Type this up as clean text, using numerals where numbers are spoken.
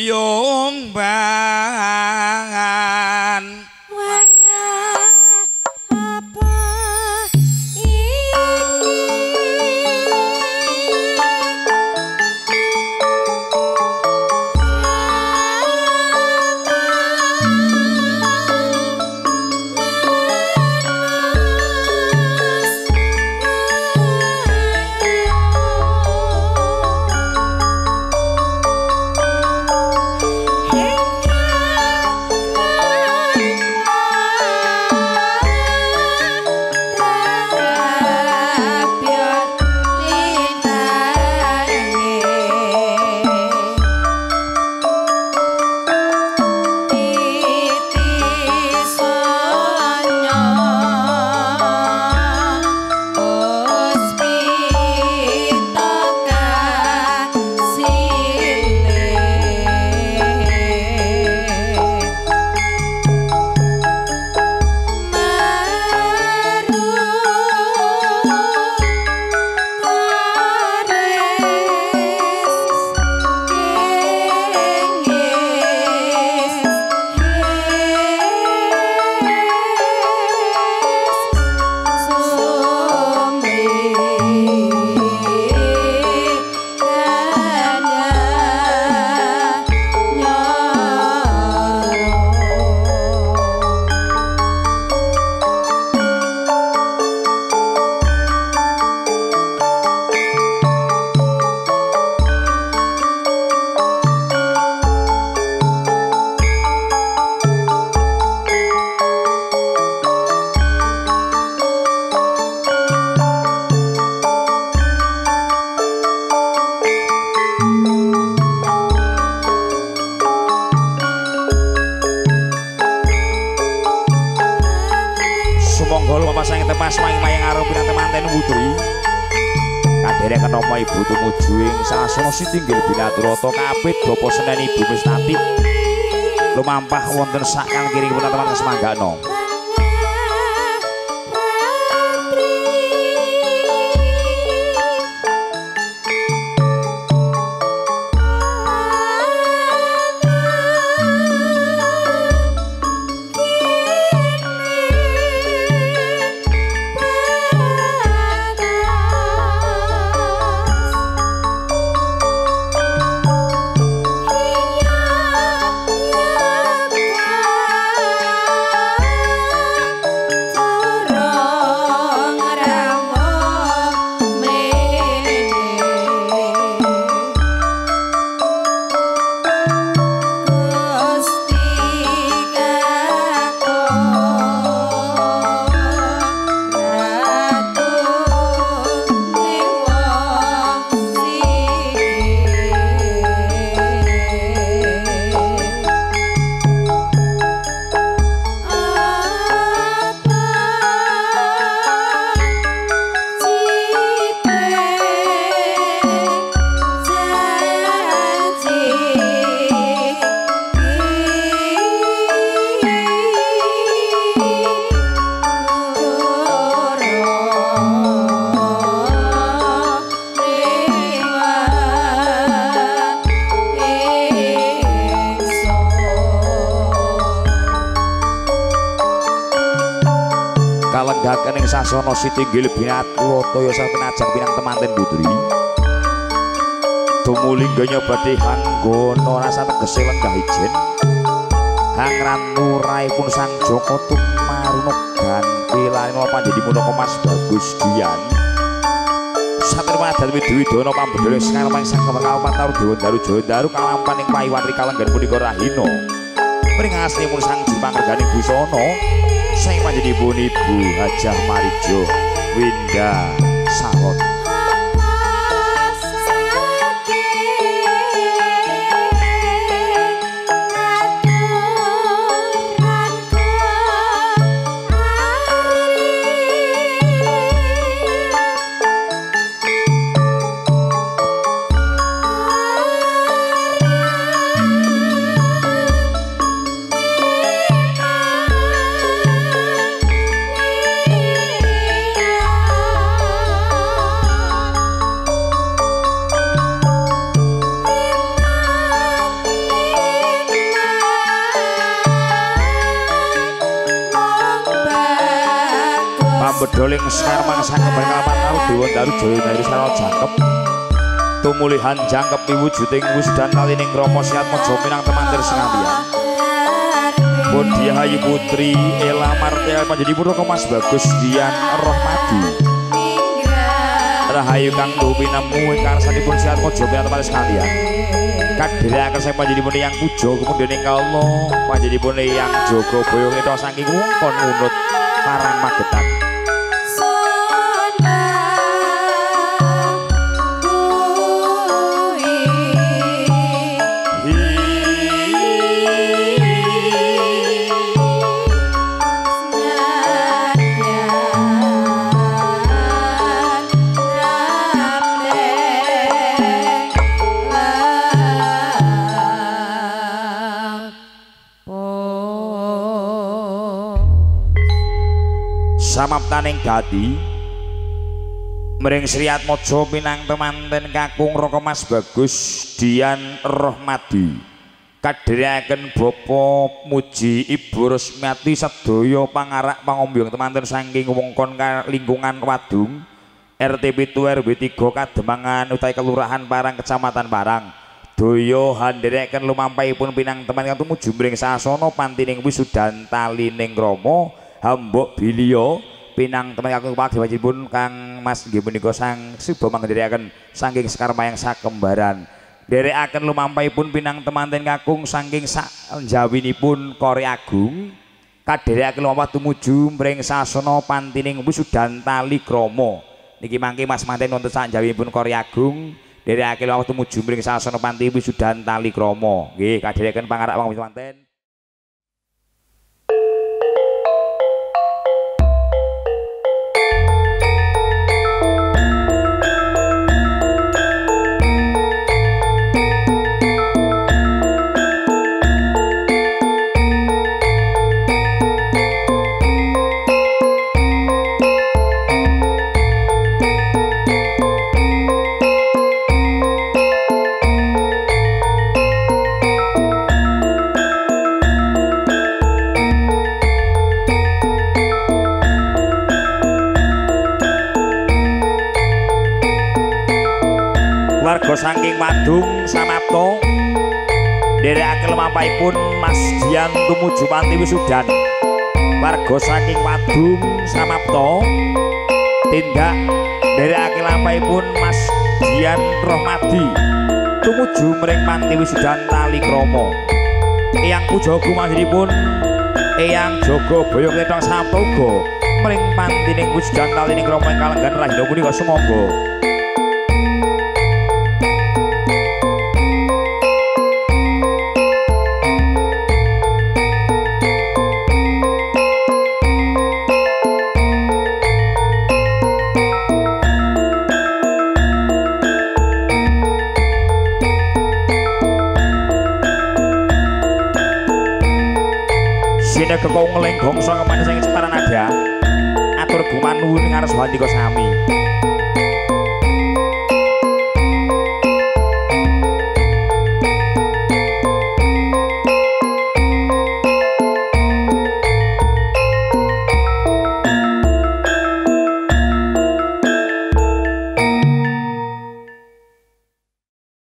duyung ban Ibu tumuju ing sasana Sitinggil Binaturata kapit bapa senen Ibu Mestati lumampah wonten sakan kiring pun teman semanggakno. Kalenggaken ing sasana Sitinggil Binaturata ya sampun ajeng pinang temanten putri. Tumulingga nyobati hanggono rasa tegese lenggah ijen. Hangranuraipun Sang Jaka Tumaruna ganti larin pandhedipun Mas Bagus Dian. Satrima Dharma Dwidana pambedhane sekar paing Sang Kawang Taru Dewa Daru Jawa Daru kalampan ing payiwantri kalenggan punika Rahina. Pringasnipun Sang Jipangreganing busana sing panjenenganipun Ibu Hajah Marijo Winda Salon. pambedoling sarmang sang kembang kalapan taruh dewa daru jaya dari sarana jangkep tumulihan jangkep piwujuding wisudan kalining romo siat mojo minang temantir sekalian Bodia Hayu Putri Ela Martel menjadi puroko Mas Bagus Dian Rohmadi Rahayu Kang Dupi Nemu ingkang sanipun siat mojo minang temantir sekalian kadhiraken saya panjenenganipun yang pujo kemudian ing kala panjenenganipun yang jaga boyong itu saking wongkon ngunut parang magetan samaptaning gati mring Sri Atmaja pinang temanten kakung Raka Mas Bagus Dian Rohmadi kadherekaken bapa muji Ibu Rusmiati sedaya pangarak pangombyong temanten saking wongkon lingkungan Wadung RT 7 RW 3 Kademangan utawi Kelurahan Parang Kecamatan Parang daya handherekaken lumampahipun pinang teman tumuju mring sasana pantining wisudan talining rama Hambok Bilio pinang teman kakung pagawajipun Kang Mas nggih menika sang suba manggendhekaken saking Sekar Mayang sakembaran nderekaken lumampahipun pinang temanten kakung saking sak njawinipun Kori Agung kadherekaken lumampah tumuju mring sasana pantining wisudan tali krama niki mangke Mas manten wonten sak njawinipun Kori Agung nderekaken lumampah tumuju mring sasana panti wisudan tali krama nggih kadherekaken pangarak pangapunten warga saking Wadung samapta nderekaken lumampahipun Mas Dian tumuju panti wisudan warga saking Wadung samapta tindak nderekaken lumampahipun Mas Dian Rohmadi tumuju mring panti wisudan tali krama eyang pujaku manjipun eyang jaga boyong ketong samapta uga mring pantining wisudan tali krama ing kalenggan rahina punika sumangga Sine kekong ngelenggong sanga manis sing cetaran ada atur gumannuwun ing ngares Wandika sami